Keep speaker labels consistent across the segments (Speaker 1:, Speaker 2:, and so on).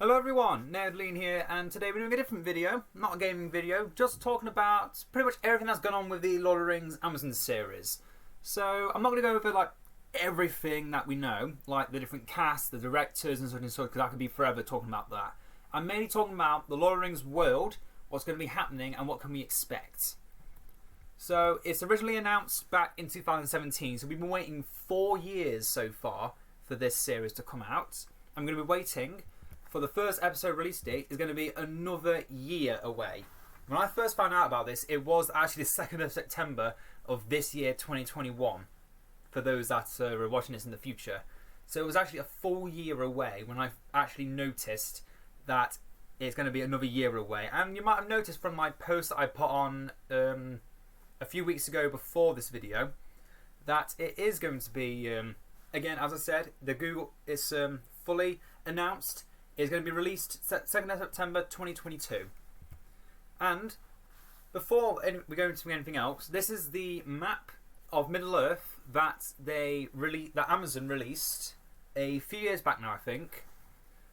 Speaker 1: Hello everyone, Nerdlean here, and today we're doing a different video, not a gaming video, just talking about pretty much everything that's gone on with the Lord of the Rings Amazon series. So I'm not going to go over like everything that we know, like the different casts, the directors and such, because I could be forever talking about that. I'm mainly talking about the Lord of the Rings world, what's going to be happening and what can we expect. So it's originally announced back in 2017, so we've been waiting 4 years so far for this series to come out. I'm going to be waiting for the first episode release date is going to be another year away. When I first found out about this, it was actually the 2nd of September of this year, 2021, for those that are watching this in the future. So it was actually a full year away when I actually noticed that it's going to be another year away. And you might have noticed from my post that I put on a few weeks ago before this video that it is going to be, again, as I said, the Google is fully announced. It's going to be released 2nd of September 2022. And before we go into anything else, this is the map of Middle-earth that that Amazon released a few years back now, I think.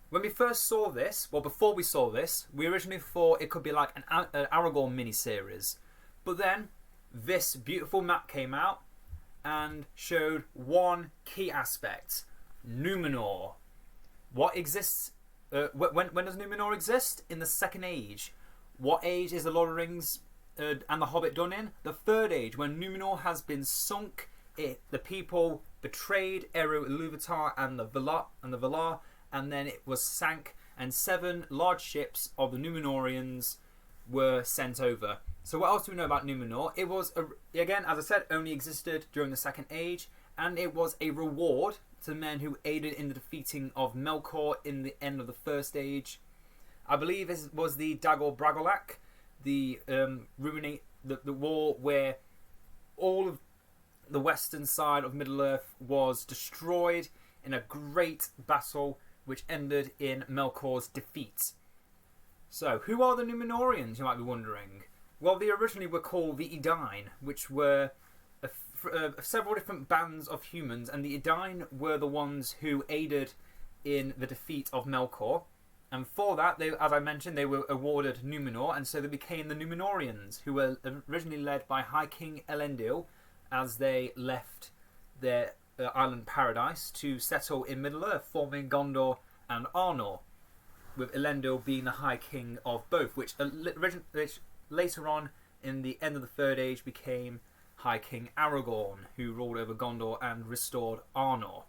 Speaker 1: When we first saw this, well, before we saw this, we originally thought it could be like an Aragorn mini-series. But then this beautiful map came out and showed one key aspect: Numenor. What exists? When does Numenor exist? In the Second Age. What age is the Lord of the Rings and the Hobbit done in? The Third Age, when Numenor has been sunk. The people betrayed Eru Ilúvatar and the Valar, and then it was sank, and 7 large ships of the Númenóreans were sent over. So what else do we know about Numenor? It was, again, as I said, only existed during the Second Age, and it was a reward to the men who aided in the defeating of Melkor in the end of the First Age. I believe this was the Dagor Bragollach, the war where all of the western side of Middle-earth was destroyed in a great battle which ended in Melkor's defeat. So, who are the Númenóreans, you might be wondering? Well, they originally were called the Edain, which were several different bands of humans, and the Edain were the ones who aided in the defeat of Melkor. And for that, as I mentioned, they were awarded Numenor, and so they became the Númenóreans, who were originally led by High King Elendil as they left their island paradise to settle in Middle-earth, forming Gondor and Arnor, with Elendil being the High King of both, which later on, in the end of the Third Age, became High King Aragorn, who ruled over Gondor and restored Arnor.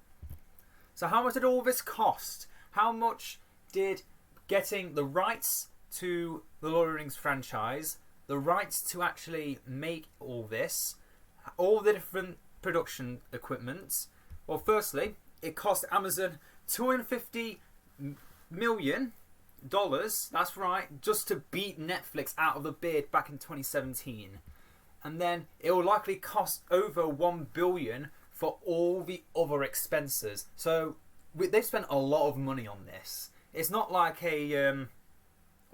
Speaker 1: So how much did all this cost? How much did getting the rights to the Lord of the Rings franchise, the rights to actually make all this, all the different production equipment? Well, firstly, it cost Amazon $250 million. That's right, just to beat Netflix out of the bid back in 2017. And then it will likely cost over $1 billion for all the other expenses. So they've spent a lot of money on this. It's not like well,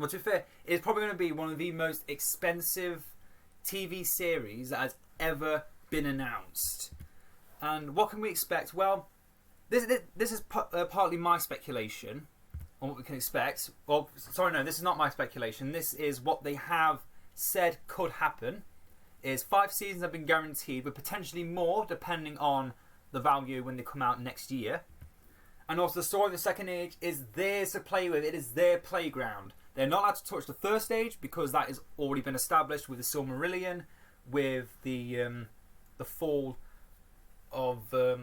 Speaker 1: to be fair, it's probably going to be one of the most expensive TV series that has ever been announced. And what can we expect? Well, this is partly my speculation on what we can expect. Well, sorry, no, this is not my speculation. This is what they have said could happen. Is 5 seasons have been guaranteed, with potentially more depending on the value when they come out next year. And also, the story of the Second Age is theirs to play with. It is their playground. They're not allowed to touch the First Age because that has already been established with the Silmarillion, with the fall of I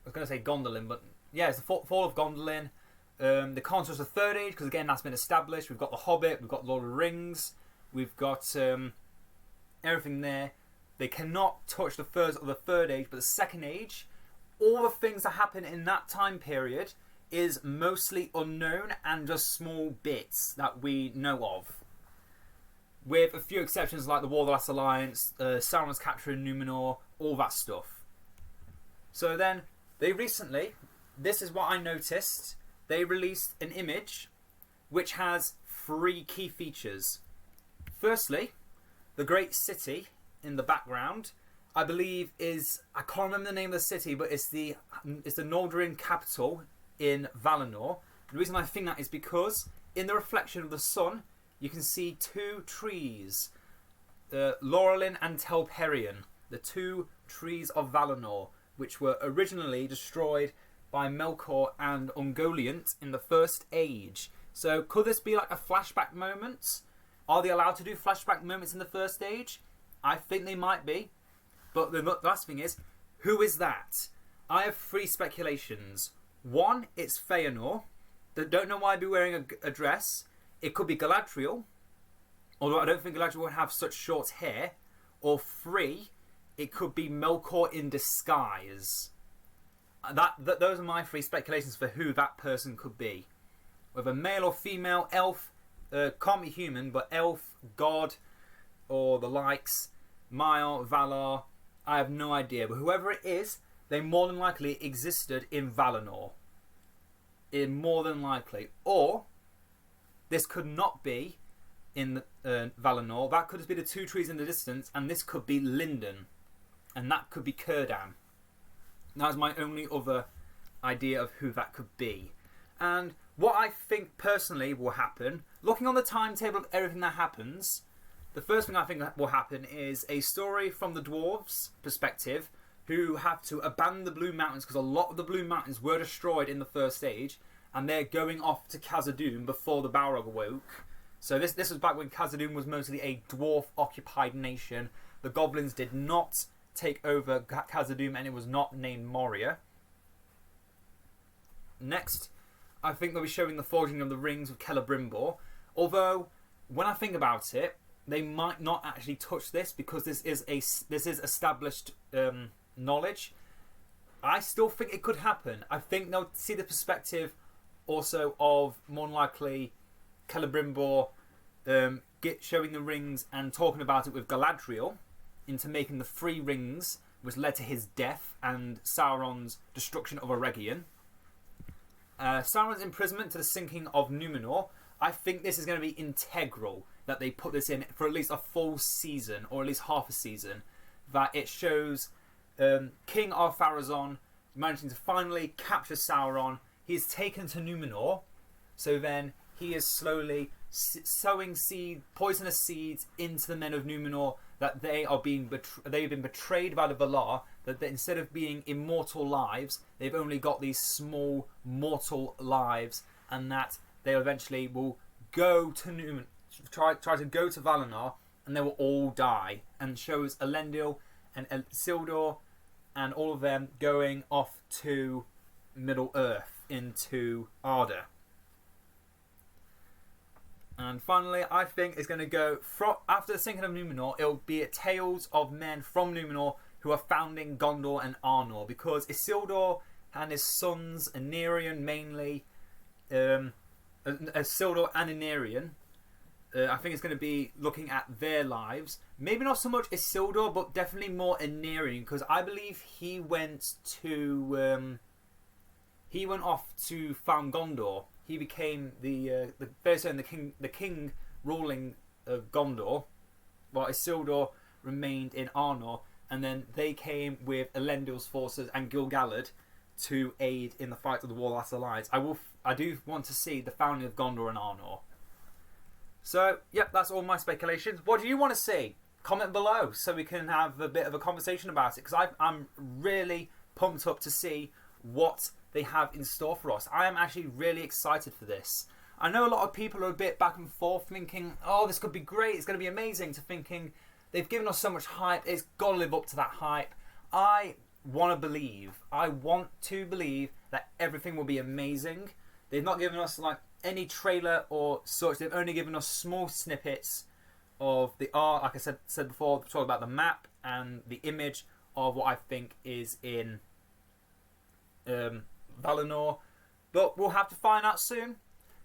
Speaker 1: was going to say Gondolin, but yeah, it's the fall of Gondolin. They can't touch the Third Age because, again, that's been established. We've got the Hobbit, we've got Lord of the Rings, we've got everything there. They cannot touch the First or the Third Age, but the Second Age, all the things that happen in that time period is mostly unknown and just small bits that we know of, with a few exceptions like the War of the Last Alliance, Sauron's capture in Numenor, all that stuff. So then, they recently, this is what I noticed, they released an image which has 3 key features. Firstly, the great city in the background, I believe is, I can't remember the name of the city, but it's the Nordrin capital in Valinor, The reason I think that is because in the reflection of the sun, you can see two trees, Laurelin and Telperion, the two trees of Valinor, which were originally destroyed by Melkor and Ungoliant in the First Age. So could this be like a flashback moment? Are they allowed to do flashback moments in the First Age? I think they might be. But the last thing is, who is that? I have three speculations. One, it's Feanor. They don't know why I'd be wearing a dress. It could be Galadriel, although I don't think Galadriel would have such short hair. Or three, it could be Melkor in disguise. Those are my three speculations for who that person could be. Whether male or female, elf, can't be human, but elf, god, or the likes, Maiar, Valar, I have no idea. But whoever it is, they more than likely existed in Valinor. More than likely. Or, this could not be in Valinor. That could just be the two trees in the distance, and this could be Lindon. And that could be Círdan. That is my only other idea of who that could be. And what I think personally will happen, looking on the timetable of everything that happens, the first thing I think will happen is a story from the dwarves' perspective, who have to abandon the Blue Mountains because a lot of the Blue Mountains were destroyed in the First Age, and they're going off to Khazad-dûm before the Balrog awoke. So this was back when Khazad-dûm was mostly a dwarf-occupied nation. The goblins did not take over Khazad-dûm, and it was not named Moria. Next, I think they'll be showing the forging of the rings with Celebrimbor. Although, when I think about it, they might not actually touch this because this is established knowledge. I still think it could happen. I think they'll see the perspective also of more than likely Celebrimbor showing the rings and talking about it with Galadriel into making the 3 rings, which led to his death and Sauron's destruction of Eregion. Sauron's imprisonment to the sinking of Numenor. I think this is going to be integral that they put this in for at least a full season, or at least half a season. That it shows King Ar-Pharazôn managing to finally capture Sauron. He is taken to Numenor, so then he is slowly sowing poisonous seeds into the men of Numenor, that they've been betrayed by the Valar, that instead of being immortal lives, they've only got these small mortal lives, and that they eventually will go to Numenor, try to go to Valinor, and they will all die. And shows Elendil and Isildur and all of them going off to Middle Earth into Arda. And finally, I think it's going to go after the sinking of Numenor. It'll be tales of men from Numenor who are founding Gondor and Arnor, because Isildur and his sons, Anirion mainly, Isildur and Anirion, I think it's going to be looking at their lives. Maybe not so much Isildur, but definitely more Anirion, because I believe he went off to found Gondor. He became the king ruling of Gondor, while Isildur remained in Arnor, and then they came with Elendil's forces and Gil-galad to aid in the fight of the War-Last Alliance. I do want to see the founding of Gondor and Arnor. So, yep, that's all my speculations. What do you want to see? Comment below so we can have a bit of a conversation about it, because I'm really pumped up to see what they have in store for us. I am actually really excited for this. I know a lot of people are a bit back and forth thinking, oh, this could be great, it's going to be amazing, to thinking they've given us so much hype, it's got to live up to that hype. I want to believe that everything will be amazing. They've not given us like any trailer or such. They've only given us small snippets of the art, like I said before, talk about the map and the image of what I think is in Valinor. But we'll have to find out soon.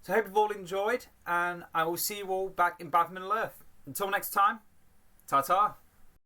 Speaker 1: So I hope you've all enjoyed, and I will see you all back in Battle Middle Earth. Until next time, ta-ta.